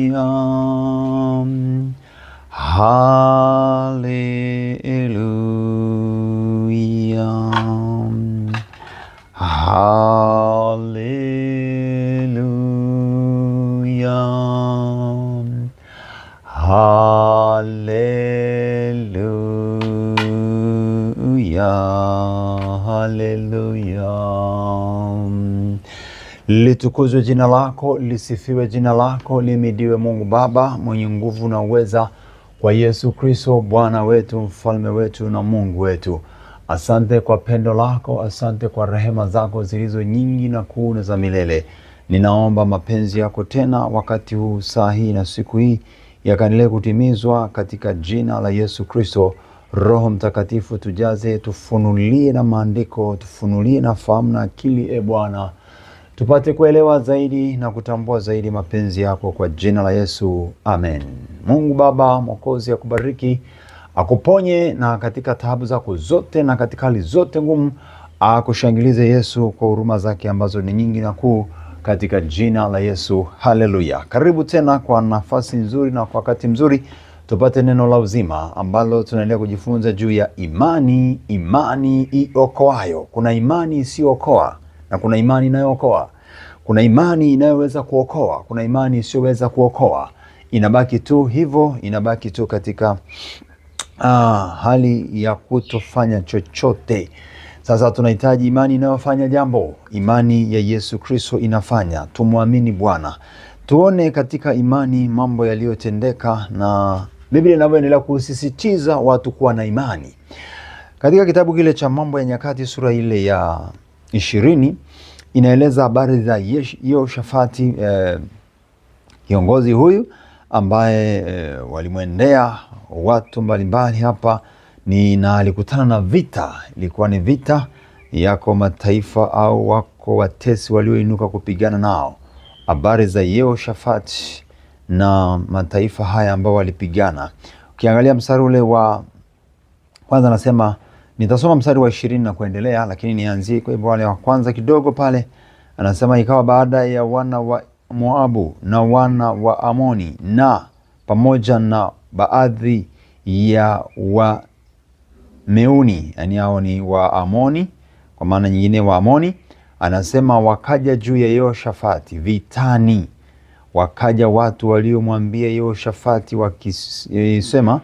Hallelujah. Hallelujah. Hallelujah. Hallelujah. Hallelujah. Litukuzwe jina lako, lisifiwe jina lako, limidiwe Mungu Baba mwenye nguvu na uweza, kwa Yesu Kristo Bwana wetu, mfalme wetu na Mungu wetu. Asante kwa pendo lako, asante kwa rehema zako zilizo nyingi na kuu na za milele. Ninaomba mapenzi yako tena wakati huu, saa hii na siku hii, yakaendelee kutimizwa katika jina la Yesu Kristo. Roho Mtakatifu tujaze, tufunulie na maandiko, tufunulie na fahamu na akili, Bwana, tupate kuelewa zaidi na kutambua zaidi mapenzi yako, kwa jina la Yesu, amen. Mungu Baba Mwokozi akubariki, akuponye na katika taabu zako zote na katika hali zote ngumu, akushangilize Yesu kwa huruma zake ambazo ni nyingi na kuu, katika jina la Yesu. Haleluya. Karibu tena kwa nafasi nzuri na kwa wakati mzuri, tupate neno la uzima ambalo tunaendelea kujifunza juu ya imani. Imani iokoayo. Kuna imani isiyookoa na kuna imani inayookoa. Kuna imani inayoweza kuokoa, kuna imani isiyoweza kuokoa. Inabaki tu hivyo, inabaki tu katika hali ya kutofanya chochote. Sasa tunahitaji imani inayofanya jambo. Imani ya Yesu Kristo inafanya. Tumwamini Bwana. Tuone katika imani mambo yaliyotendeka, na Biblia inavyoendelea kusisitiza watu kuwa na imani. Katika kitabu kile cha Mambo ya Nyakati sura ile ya 20 inaeleza habari za Yehoshafati, kiongozi huyu ambaye walimwendea watu mbalimbali hapa na alikutana na vita. Ilikuwa ni vita, yako mataifa au wako watesi walioinuka kupigana nao. Habari za Yehoshafati na mataifa haya ambao walipigana. Ukiangalia mstari ule wa kwanza, anasema, nitasoma mstari wa 20 na kuendelea, lakini nianzie kwa wale wa kwanza kidogo pale. Anasema, ikawa baada ya wana wa Moabu na wana wa Amoni na pamoja na baadhi ya wa Meuni, yani hao ni wa Amoni, kwa maana nyingine wa Amoni, anasema wakaja juu ya Yehoshafati vitani. Wakaja watu waliomwambia Yehoshafati wakisema,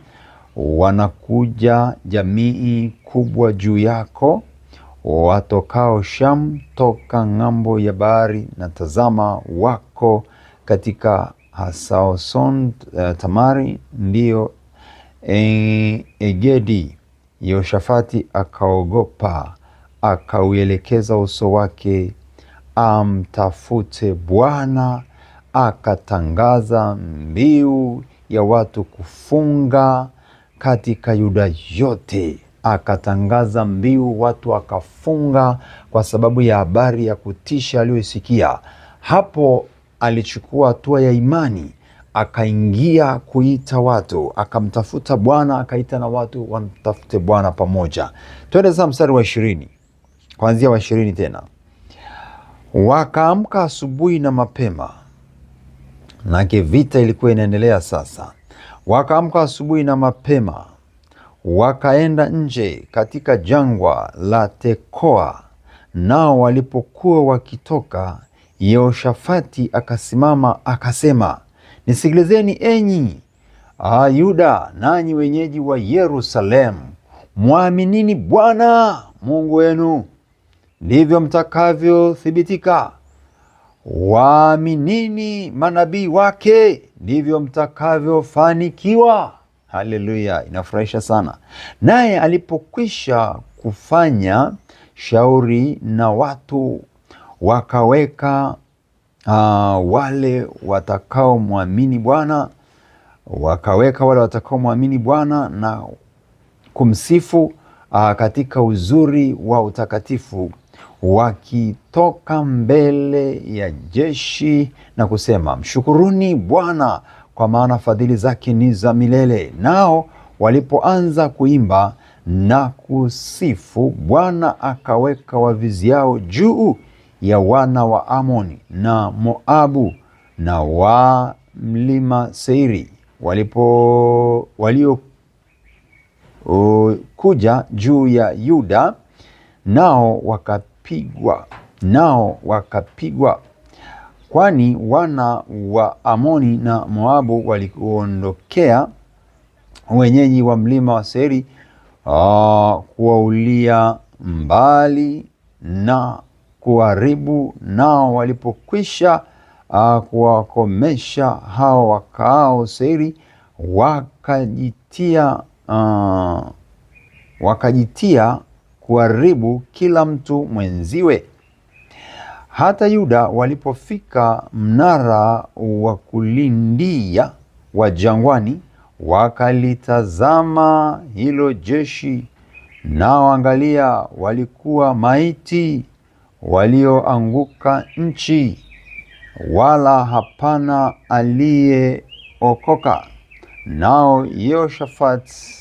wanakuja jamii kubwa juu yako, watokao Sham toka ng'ambo ya bahari, na tazama wako katika Hasason Tamari, ndio Engedi. Yehoshafati akaogopa, akauelekeza uso wake amtafute Bwana, akatangaza mbiu ya watu kufunga katika Yuda yote. Akatangaza mbiu, watu akafunga kwa sababu ya habari ya kutisha aliyoisikia. Hapo alichukua hatua ya imani, akaingia kuita watu, akamtafuta Bwana, akaita na watu wamtafute Bwana pamoja. Twende sasa mstari wa 20. Kuanzia wa 20 tena. Wakaamka asubuhi na mapema. Nake vita ilikuwa inaendelea sasa. Wakaamka asubuhi na mapema, wakaenda nje katika jangwa la Tekoa. Nao walipokuwa wakitoka, Yehoshafati akasimama akasema, nisikilizeni enyi Yuda, nanyi wenyeji wa Yerusalemu, mwaminini Bwana Mungu wenu, ndivyo mtakavyothibitika. Waaminini manabii wake, ndivyo mtakavyofanikiwa. Haleluya, inafurahisha sana. Naye alipokwisha kufanya shauri na watu, wakaweka wale watakao muamini Bwana, na kumsifu katika uzuri wa utakatifu, wakitoka mbele ya jeshi na kusema, mshukuruni Bwana, kwa maana fadhili zake ni za milele. Nao walipoanza kuimba na kusifu, Bwana akaweka waviziao juu ya wana wa Amoni na Moabu na wa mlima Seiri waliokuja juu ya Yuda, nao wakapigwa, kwani wana wa Amoni na Moabu walikuondokea wenyeji wa mlima wa Seiri kuwaulia mbali na kuharibu. Nao walipokwisha kuwakomesha hao wakaao Seiri, wakajitia kuharibu kila mtu mwenziwe. Hata Yuda walipofika mnara wa kulindia wa jangwani, wakalitazama hilo jeshi, nao angalia, walikuwa maiti walioanguka nchi, wala hapana aliyeokoka. Nao Yehoshafati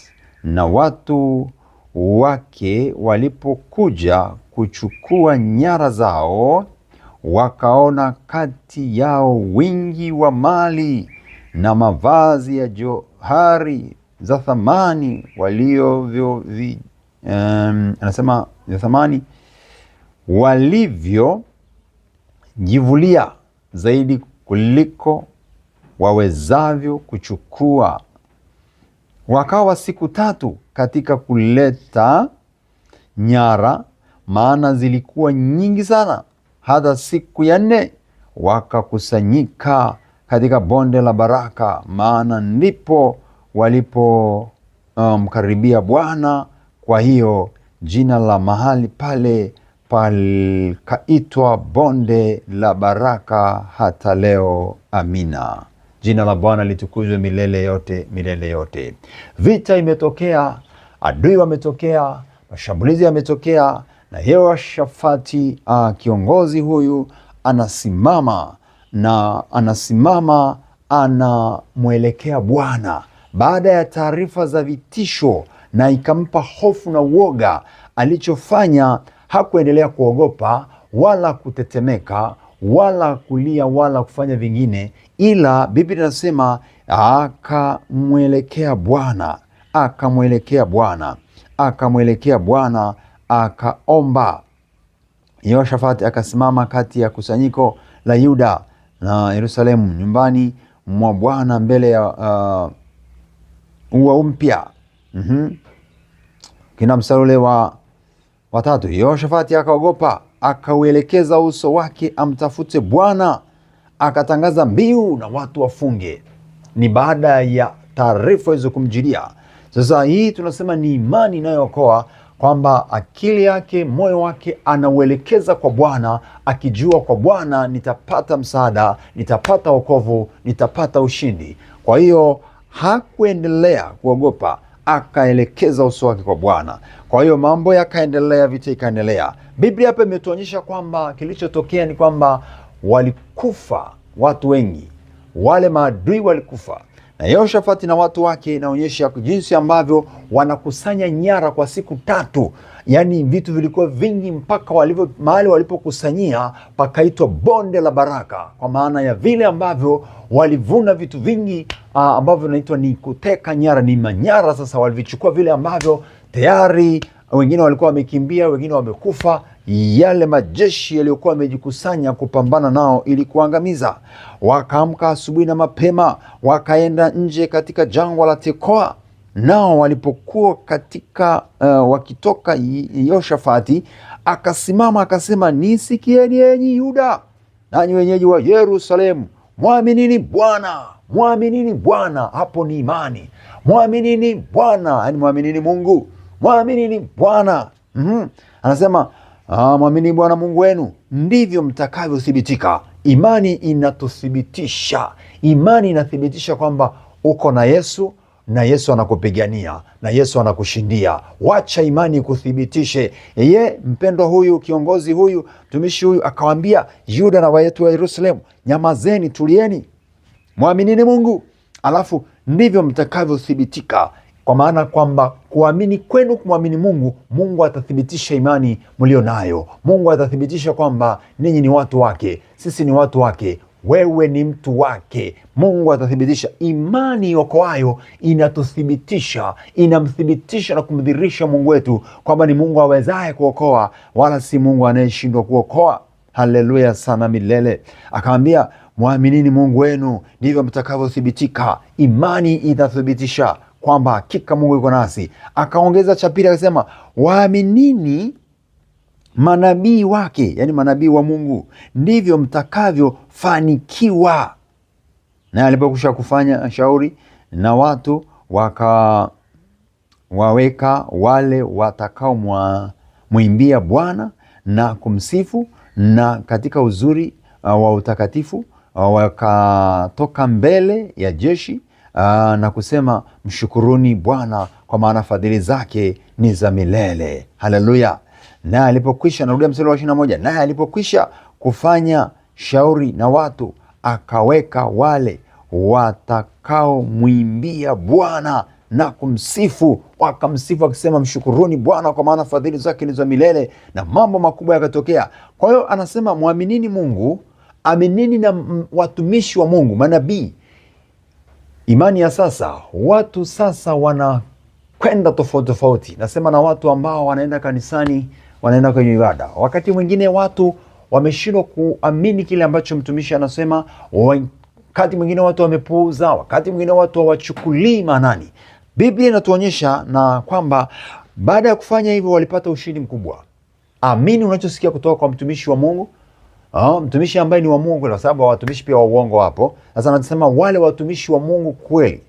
na watu wake walipokuja kuchukua nyara zao, wakaona kati yao wingi wa mali na mavazi ya johari za thamani anasema ya thamani walivyojivulia zaidi kuliko wawezavyo kuchukua. Wakawa siku 3 katika kuleta nyara, maana zilikuwa nyingi sana. Hata siku ya 4 wakakusanyika katika bonde la Baraka, maana ndipo walipomkaribia Bwana. Kwa hiyo jina la mahali pale palikaitwa bonde la Baraka hata leo. Amina. Jina la Bwana litukuzwe milele yote, milele yote. Vita imetokea, adui wametokea, mashambulizi yametokea, na Yehoshafati kiongozi huyu anasimama anamwelekea Bwana baada ya taarifa za vitisho, na ikampa hofu na uoga. Alichofanya, hakuendelea kuogopa wala kutetemeka wala kulia wala kufanya vingine, ila Biblia inasema akamwelekea Bwana, akaomba. Yehoshafati akasimama kati ya kusanyiko la Yuda na Yerusalemu nyumbani mwa Bwana mbele ya ua mpya. Kina mstari ule wa 3. Yehoshafati akaogopa, akauelekeza uso wake amtafute Bwana, akatangaza mbiu na watu wafunge. Ni baada ya taarifa hizo kumjilia. Sasa hii tunasema ni imani inayookoa, kwamba akili yake, moyo wake anauelekeza kwa Bwana, akijua kwa Bwana nitapata msaada, nitapata wokovu, nitapata ushindi. Kwa hiyo hakuendelea kuogopa, akaelekeza uso wake kwa Bwana. Kwa hiyo mambo yakaendelea, vita ikaendelea. Biblia hapa imetuonyesha kwamba kilichotokea ni kwamba walikufa watu wengi, wale maadui walikufa. Na Yehoshafati na watu wake, inaonyesha jinsi ambavyo wanakusanya nyara kwa siku 3. Yaani vitu vilikuwa vingi, mpaka mahali walipokusanyia pakaitwa bonde la Baraka, kwa maana ya vile ambavyo walivuna vitu vingi ambavyo inaitwa ni kuteka nyara, ni manyara. Sasa walivichukua vile ambavyo tayari wengine walikuwa wamekimbia, wengine wamekufa, yale majeshi yaliyokuwa yamejikusanya kupambana nao ili kuangamiza. Wakaamka asubuhi na mapema, wakaenda nje katika jangwa la Tekoa. Nao walipokuwa katika wakitoka, Yehoshafati akasimama akasema, nisikieni enyi Yuda, nanyi wenyeji wa Yerusalemu, mwaminini Bwana, mwaminini Bwana. Hapo ni imani. Mwaminini Bwana, yani mwaminini Mungu, mwaminini Bwana. Anasema mwamini Bwana Mungu wenu, ndivyo mtakavyothibitika. Imani inatuthibitisha. Imani inathibitisha kwamba uko na Yesu, na Yesu anakupigania, na Yesu anakushindia. Wacha imani kuthibitishe. Yeye mpendwa huyu, kiongozi huyu, mtumishi huyu akawaambia Yuda na watu wa Yerusalemu, nyamazeni, tulieni, mwaminini Mungu, alafu ndivyo mtakavyothibitika. kwa maana kwamba kuamini kwenu kumwamini Mungu, Mungu atathibitisha imani mlio nayo. Mungu atathibitisha kwamba ninyi ni watu wake, sisi ni watu wake, wewe ni mtu wake. Mungu atathibitisha. Imani iokoayo inatuthibitisha, inamthibitisha na kumdhihirisha Mungu wetu kwamba ni Mungu awezaye kuokoa, wala si Mungu anayeshindwa kuokoa. Haleluya sana milele. Akaambia, mwaminini Mungu wenu, ndivyo mtakavyothibitika. Imani itathibitisha kwamba hakika Mungu yuko nasi. Akaongeza cha pili akasema, waaminini manabii wake, yani manabii wa Mungu, ndivyo mtakavyofanikiwa. Na alipokwisha kufanya shauri na watu, wakawaweka wale watakao mwimbia Bwana na kumsifu, na katika uzuri wa utakatifu wakatoka mbele ya jeshi na kusema, mshukuruni Bwana, kwa maana fadhili zake ni za milele. Haleluya. Na alipokwisha, narudia mstari wa 21, naye alipokwisha kufanya shauri na watu, akaweka wale watakao mwimbia Bwana na kumsifu, wakamsifu akisema, mshukuruni Bwana, kwa maana fadhili zake ni za milele, na mambo makubwa yakatokea. Kwa hiyo anasema, mwaminini Mungu, aminini na watumishi wa Mungu, manabii. Imani ya sasa, watu sasa wanakwenda tofauti tofauti. Nasema na watu ambao wanaenda kanisani, wanaenda kwenye ibada. Wakati mwingine watu wameshindwa kuamini kile ambacho mtumishi anasema. Wakati mwingine watu wamepuuza, wakati mwingine watu hawachukulii maanani. Biblia inatuonyesha na kwamba baada ya kufanya hivyo walipata ushindi mkubwa. Amini unachosikia kutoka kwa mtumishi wa Mungu. Mtumishi ambaye ni wa Mungu, kwa sababu watumishi pia wa uongo hapo. Sasa anasema wale watumishi wa Mungu kweli,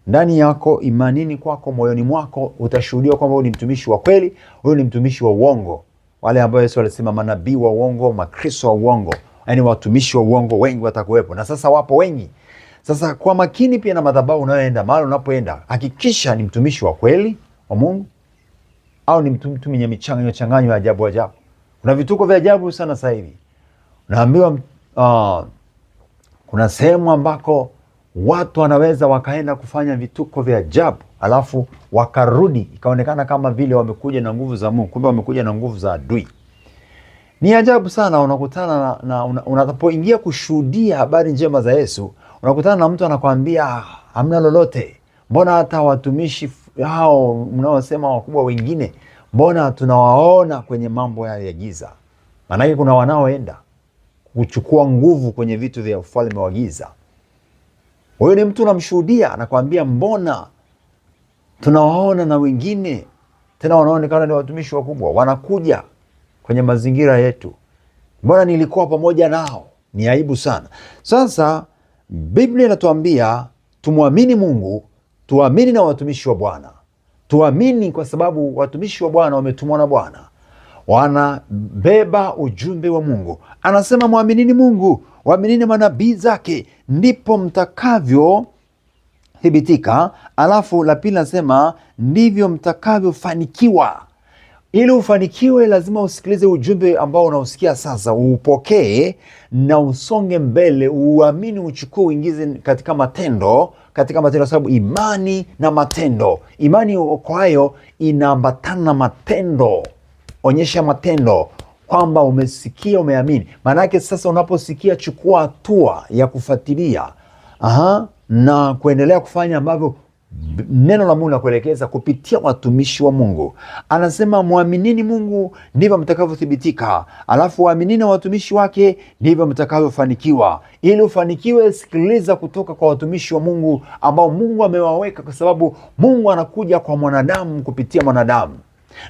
ndani yako, imanini kwako, moyoni mwako utashuhudia kwamba huyu ni mtumishi wa kweli, huyu ni mtumishi wa uongo. Wale ambao Yesu alisema manabii wa uongo, makristo wa uongo, yani watumishi wa uongo wengi watakuwepo, na sasa wapo wengi. Sasa kwa makini pia na madhabahu unayoenda, mahali unapoenda, hakikisha ni mtumishi wa kweli wa Mungu au ni mtu mwenye michanganyo ya ajabu ajabu. Kuna vituko vya ajabu sana sasa hivi. Naambiwa kuna sehemu ambako watu wanaweza wakaenda kufanya vituko vya ajabu, alafu wakarudi ikaonekana kama vile wamekuja na nguvu za Mungu, kumbe wamekuja na nguvu za adui. Ni ajabu sana. Unakutana na unapoingia kushuhudia habari njema za Yesu, unakutana na mtu anakuambia hamna lolote. Mbona hata watumishi hao mnaosema wakubwa wengine, mbona tunawaona kwenye mambo ya giza? Maanake kuna wanaoenda kuchukua nguvu kwenye vitu vya ufalme wa giza. Huyo ni mtu unamshuhudia, anakuambia mbona tunawaona na wengine tena wanaonekana ni watumishi wakubwa, wanakuja kwenye mazingira yetu, mbona nilikuwa pamoja nao? Ni aibu sana. Sasa Biblia inatuambia tumwamini Mungu, tuamini na watumishi wa Bwana. Tuamini kwa sababu watumishi wa Bwana wametumwa na Bwana, wanabeba ujumbe wa Mungu. Anasema mwaminini Mungu, waaminini manabii zake, ndipo mtakavyo thibitika. Alafu la pili nasema ndivyo mtakavyofanikiwa. Ili ufanikiwe lazima usikilize ujumbe ambao unausikia sasa, uupokee na usonge mbele, uamini, uchukue, uingize katika matendo, sababu imani na matendo. Imani okoayo inaambatana na matendo. Onyesha matendo kwamba umesikia, umeamini. Maana yake sasa unaposikia, chukua hatua ya kufuatilia na kuendelea kufanya ambavyo neno la Mungu nakuelekeza kupitia watumishi wa Mungu. Anasema mwaminini Mungu, ndivyo mtakavyothibitika. Alafu waaminini watumishi wake, ndivyo mtakavyofanikiwa. Ili ufanikiwe, sikiliza kutoka kwa watumishi wa Mungu ambao Mungu amewaweka, kwa sababu Mungu anakuja kwa mwanadamu kupitia mwanadamu.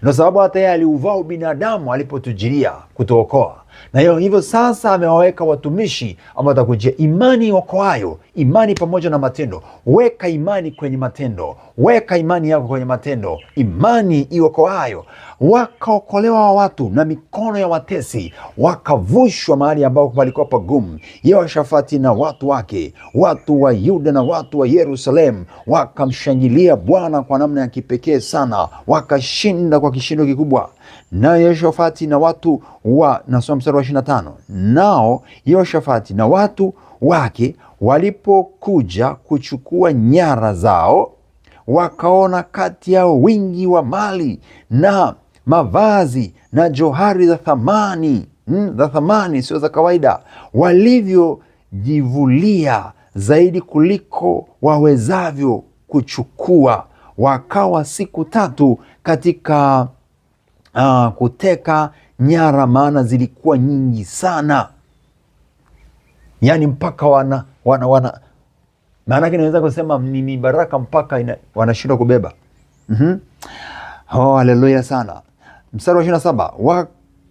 Ndio sababu hata yeye aliuvaa ubinadamu alipotujilia kutuokoa. Na hivyo sasa amewaweka watumishi ambao watakujia. Imani iokoayo, imani pamoja na matendo. Weka imani kwenye matendo, weka imani yako kwenye matendo. Imani iokoayo. Wakaokolewa watu na mikono ya watesi, wakavushwa mahali ambao palikuwa pagumu. Yehoshafati na watu wake, watu wa Yuda na watu wa Yerusalemu, wakamshangilia Bwana kwa namna ya kipekee sana, wakashinda kwa kishindo kikubwa. Na Yehoshafati na watu wa, nasoma mstari wa 25, nao Yehoshafati na watu wake walipokuja kuchukua nyara zao, wakaona kati yao wingi wa mali na mavazi na johari za thamani, sio za kawaida, walivyojivulia zaidi kuliko wawezavyo kuchukua. Wakawa siku 3 katika kuteka nyara, maana zilikuwa nyingi sana. Yani mpaka maanake naweza kusema ni mibaraka mpaka wanashindwa kubeba. Haleluya sana. Mstari wa 27,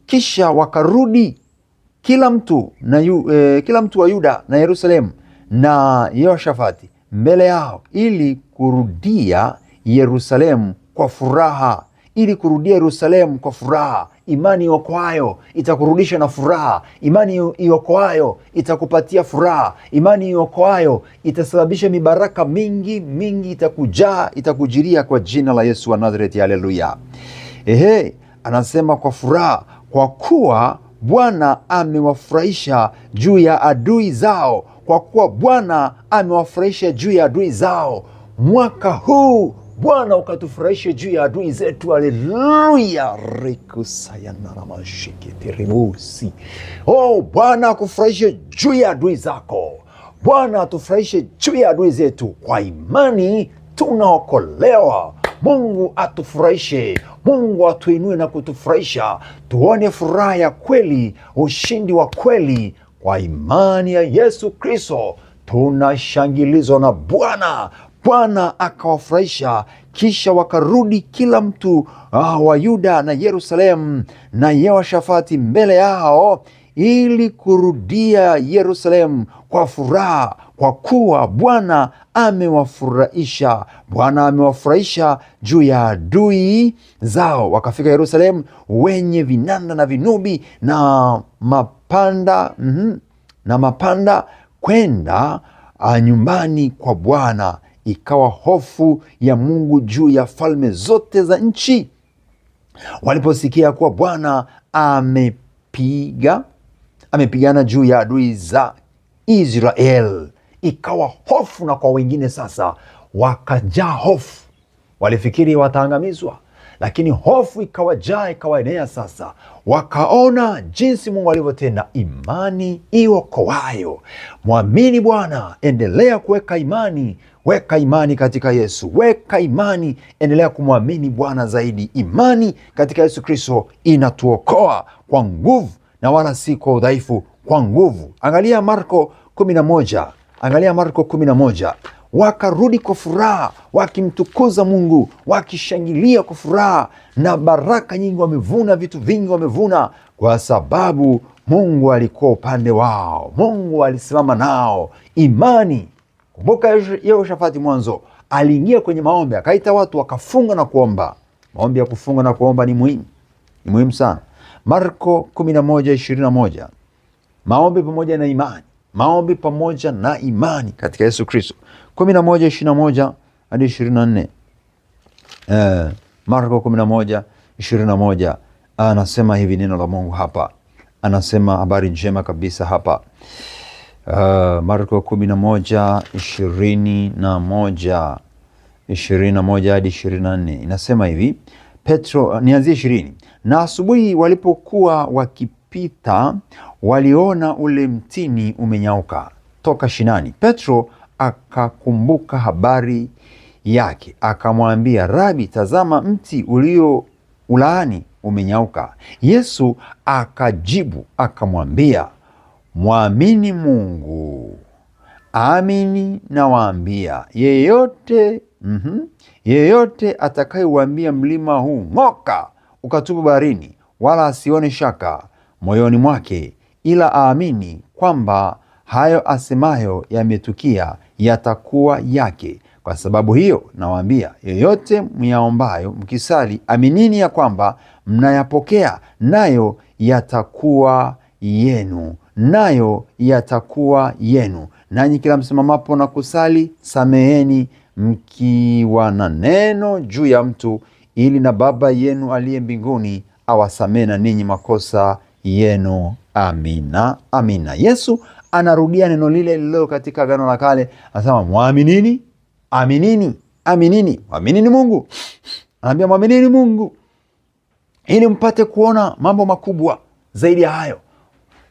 kisha wakarudi kila mtu wa Yuda na Yerusalemu na Yehoshafati mbele yao, ili kurudia Yerusalemu kwa furaha. Imani iokoayo itakurudisha na furaha. Imani iokoayo itakupatia furaha. Imani iokoayo itasababisha mibaraka mingi mingi itakujaa, itakujiria kwa jina la Yesu wa Nazareti. Haleluya. Anasema kwa furaha, kwa kuwa Bwana amewafurahisha juu ya adui zao. Mwaka huu Bwana ukatufurahishe juu ya adui zetu. Haleluya. Bwana akufurahishe juu ya adui zako. Bwana atufurahishe juu ya adui zetu. Kwa imani tunaokolewa. Mungu atufurahishe. Mungu atuinue na kutufurahisha. Tuone furaha ya kweli, ushindi wa kweli. Kwa imani ya Yesu Kristo tunashangilizwa na Bwana. Bwana akawafurahisha. Kisha wakarudi kila mtu wa Yuda na Yerusalemu na Yehoshafati mbele yao, ili kurudia Yerusalemu kwa furaha, kwa kuwa Bwana amewafurahisha juu ya adui zao. Wakafika Yerusalemu wenye vinanda na vinubi na mapanda kwenda nyumbani kwa Bwana. Ikawa hofu ya Mungu juu ya falme zote za nchi, waliposikia kuwa Bwana amepigana juu ya adui za Israel. Ikawa hofu na kwa wengine sasa wakajaa hofu. Walifikiri wataangamizwa, lakini hofu ikawajaa, ikawaenea. Sasa wakaona jinsi Mungu alivyotenda. Imani iokoayo. Mwamini Bwana, endelea kuweka imani. Weka imani katika Yesu. Weka imani, endelea kumwamini Bwana zaidi. Imani katika Yesu Kristo inatuokoa kwa nguvu na wala si kwa udhaifu, kwa nguvu. Angalia Marko 11. Wakarudi kwa furaha, wakimtukuza Mungu, wakishangilia kwa furaha, na baraka nyingi wamevuna, vitu vingi wamevuna, kwa sababu Mungu alikuwa upande wao. Mungu alisimama nao. Imani. Kumbuka Yehoshafati mwanzo aliingia kwenye maombi, akaita watu, wakafunga na kuomba. Maombi ya kufunga na kuomba ni muhimu sana. Marko 11:21. Maombi pamoja na imani. Maombi pamoja na imani katika Yesu Kristo. 11:21 hadi 24. Marko 11:21 anasema hivi, neno la Mungu hapa. Anasema habari njema kabisa hapa. Marko 11:21 hadi 24 inasema hivi. Nianzie 20. Na asubuhi walipokuwa wakipita, waliona ule mtini umenyauka toka shinani. Petro akakumbuka habari yake, akamwambia, Rabi, tazama mti ulioulaani umenyauka. Yesu akajibu akamwambia, mwamini Mungu. Amini nawaambia, yeyote atakayeuambia mlima huu, ng'oka ukatupa baharini, wala asione shaka moyoni mwake, ila aamini kwamba hayo asemayo yametukia, yatakuwa yake. Kwa sababu hiyo nawaambia, yeyote myaombayo mkisali, aminini ya kwamba mnayapokea, nayo yatakuwa yenu. Nanyi kila msimamapo na kusali, sameheni mkiwa na neno juu ya mtu, ili na Baba yenu aliye mbinguni awasamehe na ninyi makosa yenu. Amina. Yesu anarudia neno lile lilo katika Agano la Kale, anasema, aminini Aminini, mwaminini Mungu. Anaambia mwaminini Mungu ili mpate kuona mambo makubwa zaidi ya hayo.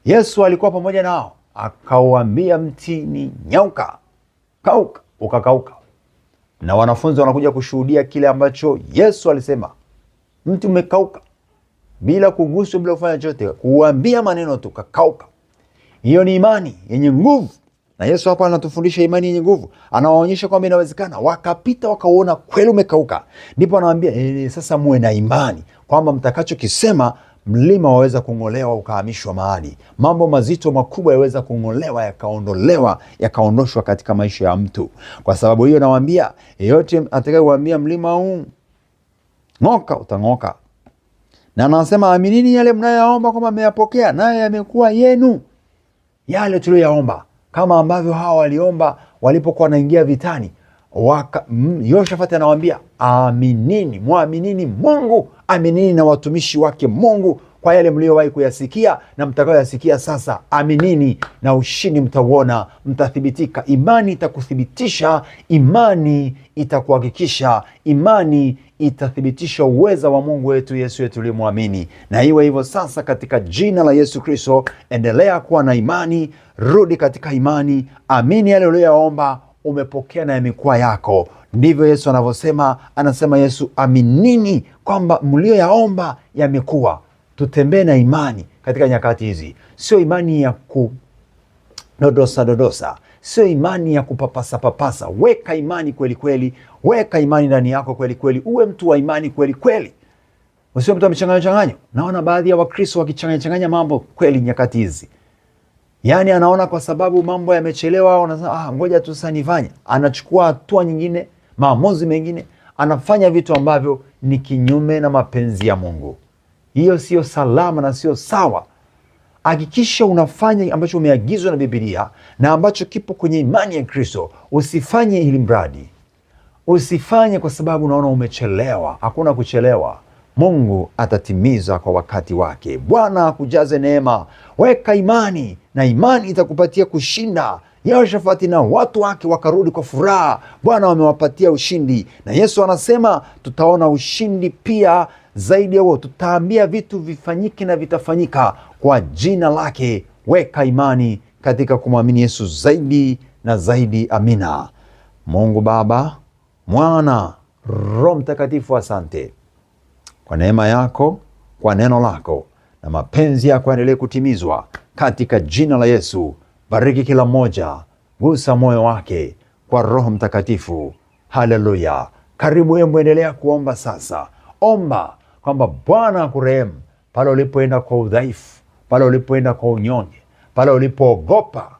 Yesu alikuwa pamoja nao, akauambia mtini nyauka, kauka, ukakauka. Na wanafunzi wanakuja kushuhudia kile ambacho Yesu alisema. Mti umekauka bila kuguswa, bila kufanya chochote, kuambia maneno tu kakauka. Hiyo ni imani yenye nguvu. Na Yesu hapa anatufundisha imani yenye nguvu. Anawaonyesha kwamba inawezekana. Wakapita wakauona kweli umekauka. Ndipo anawaambia sasa muwe na imani kwamba mtakachokisema mlima waweza kung'olewa ukahamishwa mahali. Mambo mazito makubwa yaweza kung'olewa yakaondolewa, yakaondoshwa katika maisha ya mtu. Kwa sababu hiyo nawaambia, yeyote atakayeuambia mlima huu ng'oka, utang'oka. Na anasema aminini yale mnayoyaomba kwamba mmeyapokea, naye yamekuwa yenu. Yale tuliyoyaomba, kama ambavyo hawa waliomba walipokuwa wanaingia vitani. Yoshafati anawaambia aminini, muaminini Mungu, aminini na watumishi wake Mungu kwa yale mliowahi kuyasikia na mtakayoyasikia sasa. Aminini na ushindi mtauona, mtathibitika. Imani itakuthibitisha, imani itakuhakikisha, imani itathibitisha uweza wa Mungu wetu Yesu wetu uliyemwamini. Na iwe hivyo sasa katika jina la Yesu Kristo. Endelea kuwa na imani, rudi katika imani, amini yale uliyoyaomba, umepokea na yamekuwa yako. Ndivyo Yesu anavyosema. Anasema Yesu, aminini kwamba mlioyaomba yamekuwa. Tutembee na imani katika nyakati hizi, sio imani ya kudodosa, sio imani ya kupapasa papasa. Weka imani kweli kweli, weka imani ndani yako kweli kweli, uwe mtu wa imani kweli kweli, usiwe mtu wa michanganyo. Naona baadhi ya Wakristo wakichanganya mambo kweli nyakati hizi. Yaani anaona kwa sababu mambo yamechelewa, anasema ngoja tu sasa nifanye. Anachukua hatua nyingine, maamuzi mengine, anafanya vitu ambavyo ni kinyume na mapenzi ya Mungu. Hiyo sio salama na sio sawa. Hakikisha unafanya ambacho umeagizwa na Biblia na ambacho kipo kwenye imani ya Kristo. Usifanye ili mradi, usifanye kwa sababu unaona umechelewa. Hakuna kuchelewa. Mungu atatimiza kwa wakati wake. Bwana akujaze neema. Weka imani na imani itakupatia kushinda. Yehoshafati na watu wake wakarudi kwa furaha. Bwana wamewapatia ushindi. Na Yesu anasema tutaona ushindi pia zaidi ya huo. Tutaambia vitu vifanyike na vitafanyika kwa jina lake. Weka imani katika kumwamini Yesu zaidi na zaidi. Amina. Mungu Baba, Mwana, Roho Mtakatifu, asante kwa neema yako, kwa neno lako, na mapenzi yako yaendelee kutimizwa katika jina la Yesu. Bariki kila mmoja, gusa moyo wake kwa Roho Mtakatifu. Haleluya. Karibu embu, endelea kuomba sasa. Omba kwamba Bwana akurehemu pale ulipoenda kwa udhaifu, pale ulipoenda kwa unyonge, pale ulipoogopa.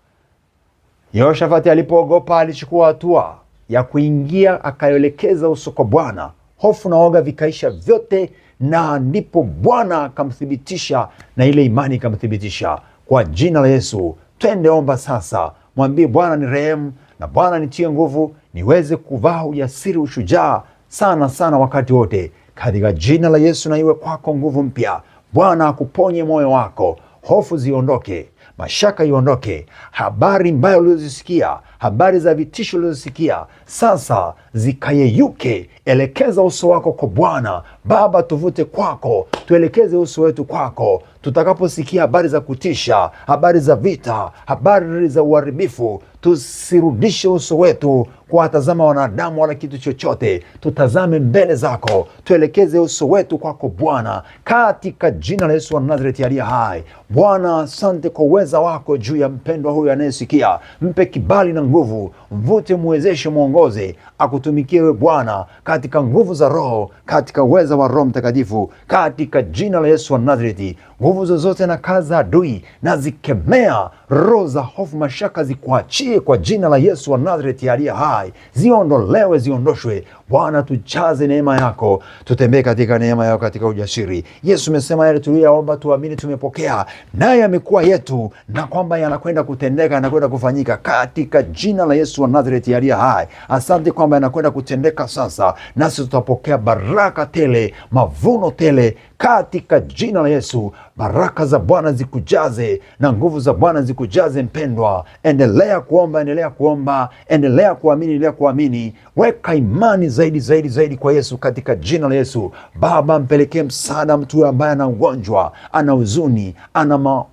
Yehoshafati alipoogopa alichukua hatua ya kuingia, akaelekeza uso kwa Bwana. Hofu na woga vikaisha vyote, na ndipo Bwana akamthibitisha na ile imani ikamthibitisha. Kwa jina la Yesu, twende omba sasa. Mwambie Bwana ni rehemu na Bwana nitie nguvu, niweze kuvaa ujasiri, ushujaa sana sana wakati wote. Katika jina la Yesu, na iwe kwako nguvu mpya. Bwana akuponye moyo wako, hofu ziondoke, mashaka iondoke, habari mbaya ulizosikia, habari za vitisho ulizosikia sasa zikayeyuke. Elekeza uso wako kwa Bwana. Baba, tuvute kwako, tuelekeze uso wetu kwako. Tutakaposikia habari za kutisha, habari za vita, habari za uharibifu, tusirudishe uso wetu kuwatazama wanadamu wala kitu chochote. Tutazame mbele zako, tuelekeze uso wetu kwako Bwana, katika jina la Yesu wa Nazareti aliye hai. Bwana, asante kwa uweza wako juu ya mpendwa huyu anayesikia. Mpe kibali na nguvu, mvute, muwezeshe, mwongoze, akutumikie we Bwana katika nguvu za Roho, katika uweza wa Roho Mtakatifu, katika jina la Yesu wa Nazareti. Nguvu zozote na kazi za adui na zikemea. Roho za hofu, mashaka zikuachie kwa jina la Yesu wa Nazareti aliye hai. Ziondolewe, ziondoshwe. Bwana, tujaze neema yako, tutembee katika neema yako, katika ujasiri. Yesu umesema yale tuliyoomba tuamini tumepokea, naye yamekuwa yetu, na kwamba yanakwenda kutendeka, yanakwenda kufanyika katika jina la Yesu wa Nazareti aliye hai. Asante kwamba yanakwenda kutendeka sasa, nasi tutapokea baraka tele, mavuno tele katika jina la Yesu. Baraka za Bwana zikujaze na nguvu za Bwana zikujaze mpendwa. Endelea kuomba, endelea kuomba, endelea kuamini, endelea kuamini. Weka imani zaidi zaidi zaidi kwa Yesu katika jina la Yesu. Baba, mpelekee msaada mtu ambaye ana ugonjwa, ana huzuni, ana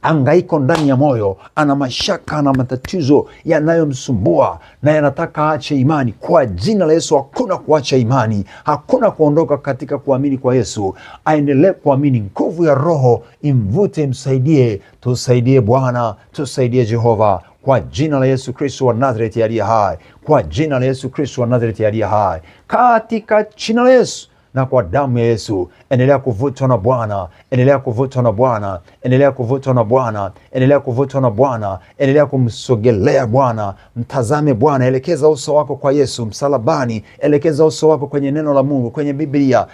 angaiko ndani ya moyo, ana mashaka na matatizo yanayomsumbua na yanataka aache imani. Kwa jina la Yesu, hakuna kuacha imani, hakuna kuondoka katika kuamini kwa Yesu. Aendelee kuamini, nguvu ya Roho imvute, msaidie. Tusaidie Bwana, tusaidie Jehova, kwa jina la Yesu Kristo wa Nazareti aliye hai, kwa jina la Yesu Kristo wa Nazareti aliye hai, katika jina la Yesu na kwa damu ya Yesu. Endelea kuvutwa na Bwana, endelea kuvutwa na Bwana, endelea kuvutwa na Bwana, endelea kuvutwa na Bwana, endelea kumsogelea Bwana. Mtazame Bwana, elekeza uso wako kwa Yesu msalabani, elekeza uso wako kwenye neno la Mungu, kwenye Biblia,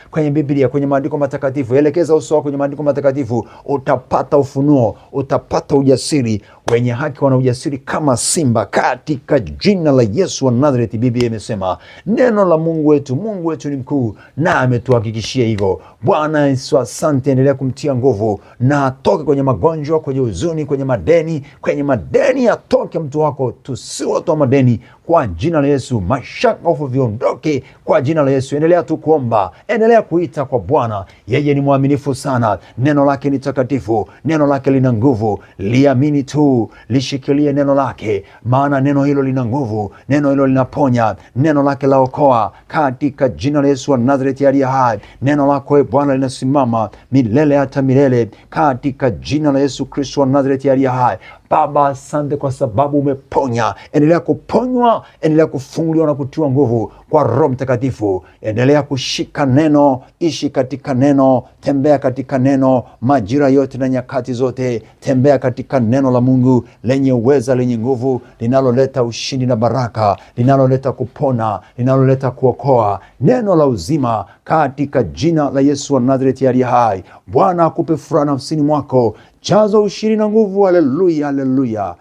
kwenye maandiko matakatifu. Elekeza uso wako kwenye maandiko matakatifu, utapata ufunuo, utapata ujasiri. Wenye haki wana ujasiri kama simba, katika jina la Yesu wa Nazareti. Biblia imesema neno la Mungu wetu ni mkuu na ametuhakikishia hivyo. Bwana Yesu, asante. Endelea kumtia nguvu na atoke kwenye magonjwa, kwenye huzuni, kwenye madeni atoke mtu wako. Tusiwe watu wa madeni kwa jina la Yesu. Mashaka, hofu viondoke kwa jina la Yesu. Endelea tu kuomba, endelea kuita kwa Bwana. Yeye ni mwaminifu sana, neno lake ni takatifu, neno lake lina nguvu. Liamini tu, lishikilie neno lake, maana neno hilo lina nguvu, neno hilo linaponya, neno lake laokoa, katika jina la Yesu wa Nazareti aliye hai. Neno lako Bwana linasimama milele hata milele, katika jina la Yesu Kristo wa Nazareti aliye hai. Baba, asante kwa sababu umeponya. Endelea kuponywa, endelea kufunguliwa na kutiwa nguvu kwa Roho Mtakatifu. Endelea kushika neno, ishi katika neno, tembea katika neno majira yote na nyakati zote. Tembea katika neno la Mungu lenye uweza, lenye nguvu, linaloleta ushindi na baraka, linaloleta kupona, linaloleta kuokoa, neno la uzima, katika jina la Yesu wa Nazareti aliye hai. Bwana akupe furaha nafsini mwako, jazo ushindi na nguvu. Haleluya, haleluya.